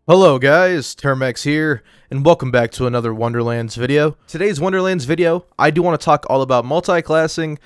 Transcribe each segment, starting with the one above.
Hello guys, Termex here, and welcome back to another Wonderlands video. Today's Wonderlands video, I do want to talk all about multiclassing,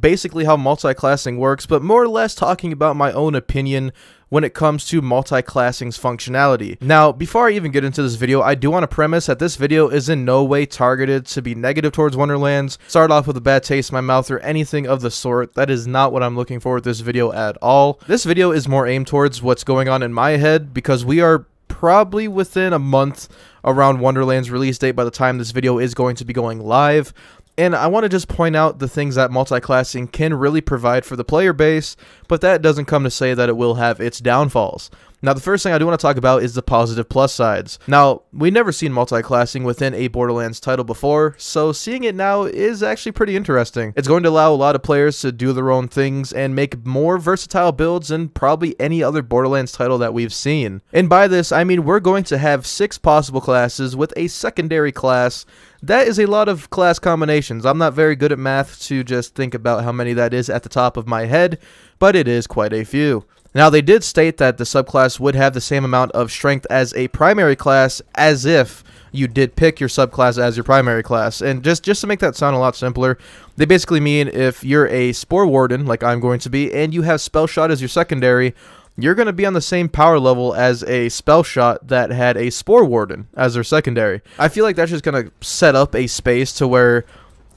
basically how multiclassing works, but more or less talking about my own opinion when it comes to multiclassing's functionality. Now, before I even get into this video, I do want to premise that this video is in no way targeted to be negative towards Wonderlands, start off with a bad taste in my mouth, or anything of the sort. That is not what I'm looking for with this video at all. This video is more aimed towards what's going on in my head, because we are probably within a month around Wonderland's release date by the time this video is going to be going live. And I want to just point out the things that multiclassing can really provide for the player base, but that doesn't come to say that it will have its downfalls. Now, the first thing I do want to talk about is the positive plus sides. Now, we've never seen multiclassing within a Borderlands title before, so seeing it now is actually pretty interesting. It's going to allow a lot of players to do their own things and make more versatile builds than probably any other Borderlands title that we've seen. And by this, I mean we're going to have 6 possible classes with a secondary class. That is a lot of class combinations. I'm not very good at math to just think about how many that is at the top of my head, but it is quite a few. Now, they did state that the subclass would have the same amount of strength as a primary class, as if you did pick your subclass as your primary class. And just to make that sound a lot simpler, they basically mean if you're a Spore Warden, like I'm going to be, and you have Spell Shot as your secondary, you're going to be on the same power level as a Spell Shot that had a Spore Warden as their secondary. I feel like that's just going to set up a space to where,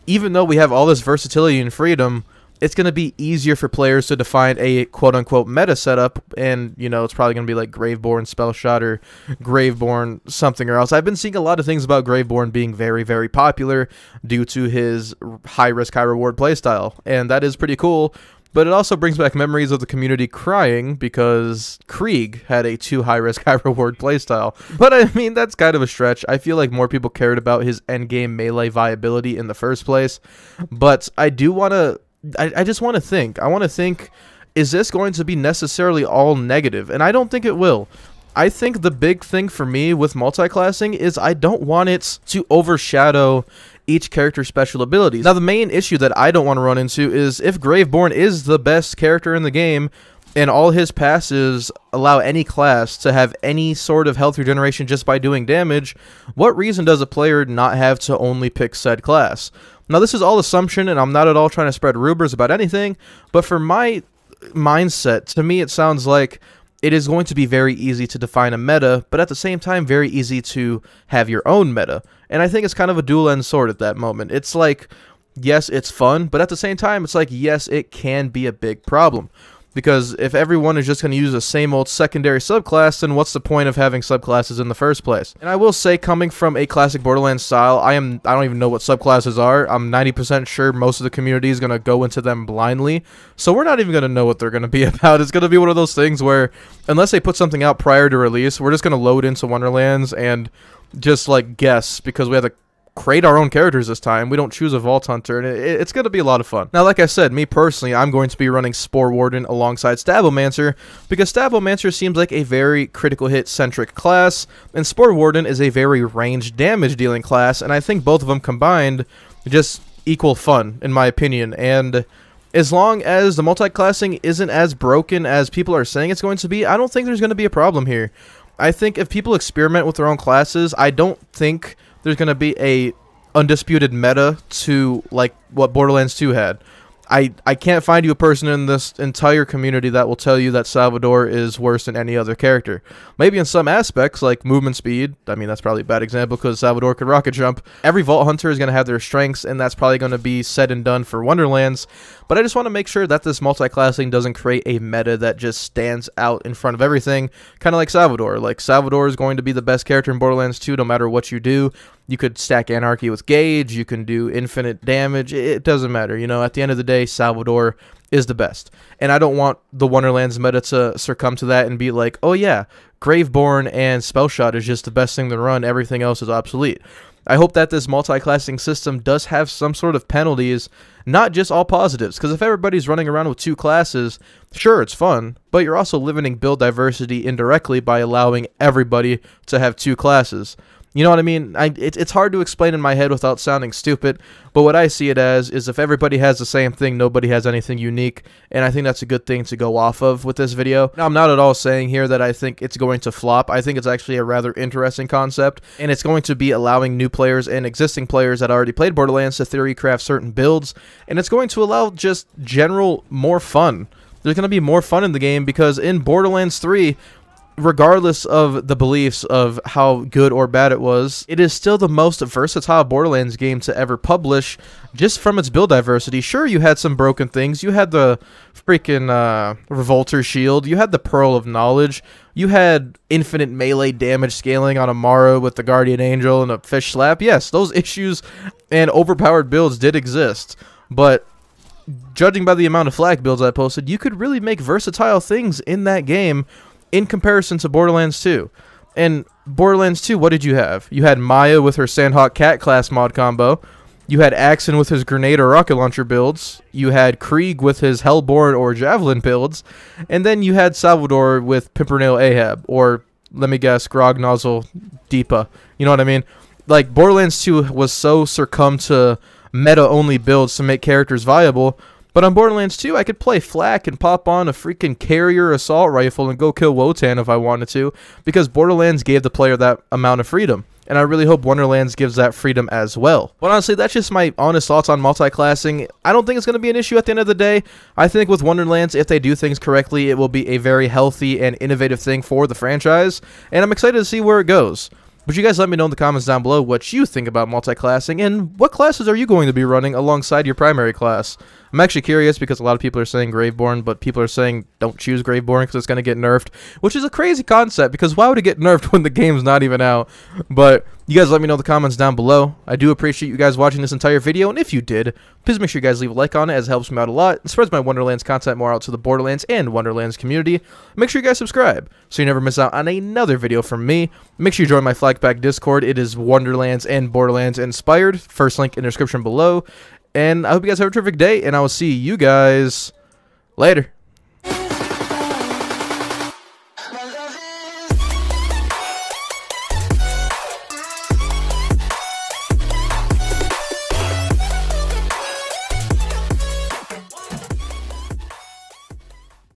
even though we have all this versatility and freedom, it's going to be easier for players to define a quote-unquote meta setup, and, you know, it's probably going to be like Graveborn Spell Shot or Graveborn something or else. I've been seeing a lot of things about Graveborn being very, very popular due to his high-risk, high-reward playstyle, and that is pretty cool. But it also brings back memories of the community crying because Krieg had a too high-risk, high-reward playstyle. But I mean, that's kind of a stretch. I feel like more people cared about his endgame melee viability in the first place. But I do want to... I just want to think. I want to think, is this going to be necessarily all negative? And I don't think it will. I think the big thing for me with multiclassing is I don't want it to overshadow each character's special abilities. Now, the main issue that I don't want to run into is if Graveborn is the best character in the game and all his passes allow any class to have any sort of health regeneration just by doing damage, what reason does a player not have to only pick said class? Now, this is all assumption, and I'm not at all trying to spread rumors about anything, but for my mindset, to me, it sounds like it is going to be very easy to define a meta, but at the same time, very easy to have your own meta. And I think it's kind of a dual-end sword at that moment. It's like, yes, it's fun, but at the same time, it's like, yes, it can be a big problem. Because if everyone is just going to use the same old secondary subclass, then what's the point of having subclasses in the first place? And I will say, coming from a classic Borderlands style, I don't even know what subclasses are. I'm 90% sure most of the community is going to go into them blindly. So we're not even going to know what they're going to be about. It's going to be one of those things where, unless they put something out prior to release, we're just going to load into Wonderlands and just, like, guess, because we have to create our own characters this time. We don't choose a Vault Hunter, and it's going to be a lot of fun. Now, like I said, me personally, I'm going to be running Spore Warden alongside Stabomancer, because Stabomancer seems like a very critical hit-centric class, and Spore Warden is a very ranged damage-dealing class, and I think both of them combined just equal fun, in my opinion. And as long as the multiclassing isn't as broken as people are saying it's going to be, I don't think there's going to be a problem here. I think if people experiment with their own classes, I don't think there's going to be a undisputed meta to like what Borderlands 2 had. I can't find you a person in this entire community that will tell you that Salvador is worse than any other character. Maybe in some aspects, like movement speed. I mean, that's probably a bad example because Salvador could rocket jump. Every Vault Hunter is going to have their strengths, and that's probably going to be said and done for Wonderlands. But I just want to make sure that this multiclassing doesn't create a meta that just stands out in front of everything, kind of like Salvador. Like, Salvador is going to be the best character in Borderlands 2 no matter what you do. You could stack Anarchy with Gauge, you can do infinite damage, it doesn't matter. You know, at the end of the day, Salvador is the best. And I don't want the Wonderlands meta to succumb to that and be like, oh yeah, Graveborn and Spell Shot is just the best thing to run, everything else is obsolete. I hope that this multi-classing system does have some sort of penalties, not just all positives, because if everybody's running around with 2 classes, sure, it's fun, but you're also limiting build diversity indirectly by allowing everybody to have 2 classes. You know what I mean? It's hard to explain in my head without sounding stupid, but what I see it as is if everybody has the same thing, nobody has anything unique, and I think that's a good thing to go off of with this video. Now, I'm not at all saying here that I think it's going to flop. I think it's actually a rather interesting concept, and it's going to be allowing new players and existing players that already played Borderlands to theory craft certain builds, and it's going to allow just general more fun. There's going to be more fun in the game because in Borderlands 3, regardless of the beliefs of how good or bad it was, it is still the most versatile Borderlands game to ever publish, just from its build diversity. Sure, you had some broken things. You had the freaking Revolter Shield. You had the Pearl of Knowledge. You had infinite melee damage scaling on Amara with the Guardian Angel and a Fish Slap. Yes, those issues and overpowered builds did exist, but judging by the amount of flag builds I posted, you could really make versatile things in that game in comparison to Borderlands 2. And Borderlands 2, what did you have? You had Maya with her Sandhawk Cat class mod combo. You had Axon with his grenade or rocket launcher builds. You had Krieg with his Hellborn or Javelin builds. And then you had Salvador with Pimpernel Ahab, or, let me guess, Grog Nozzle Deepa. You know what I mean? Like, Borderlands 2 was so succumbed to meta-only builds to make characters viable, but on Borderlands 2, I could play Flak and pop on a freaking carrier assault rifle and go kill Wotan if I wanted to, because Borderlands gave the player that amount of freedom. And I really hope Wonderlands gives that freedom as well. But honestly, that's just my honest thoughts on multiclassing. I don't think it's going to be an issue at the end of the day. I think with Wonderlands, if they do things correctly, it will be a very healthy and innovative thing for the franchise. And I'm excited to see where it goes. But you guys let me know in the comments down below what you think about multiclassing and what classes are you going to be running alongside your primary class. I'm actually curious because a lot of people are saying Graveborn, but people are saying don't choose Graveborn because it's going to get nerfed, which is a crazy concept because why would it get nerfed when the game's not even out? But you guys let me know in the comments down below. I do appreciate you guys watching this entire video, and if you did, please make sure you guys leave a like on it as it helps me out a lot and spreads my Wonderlands content more out to the Borderlands and Wonderlands community. Make sure you guys subscribe so you never miss out on another video from me. Make sure you join my Flagpack Discord. It is Wonderlands and Borderlands inspired. First link in the description below. And I hope you guys have a terrific day, and I will see you guys later.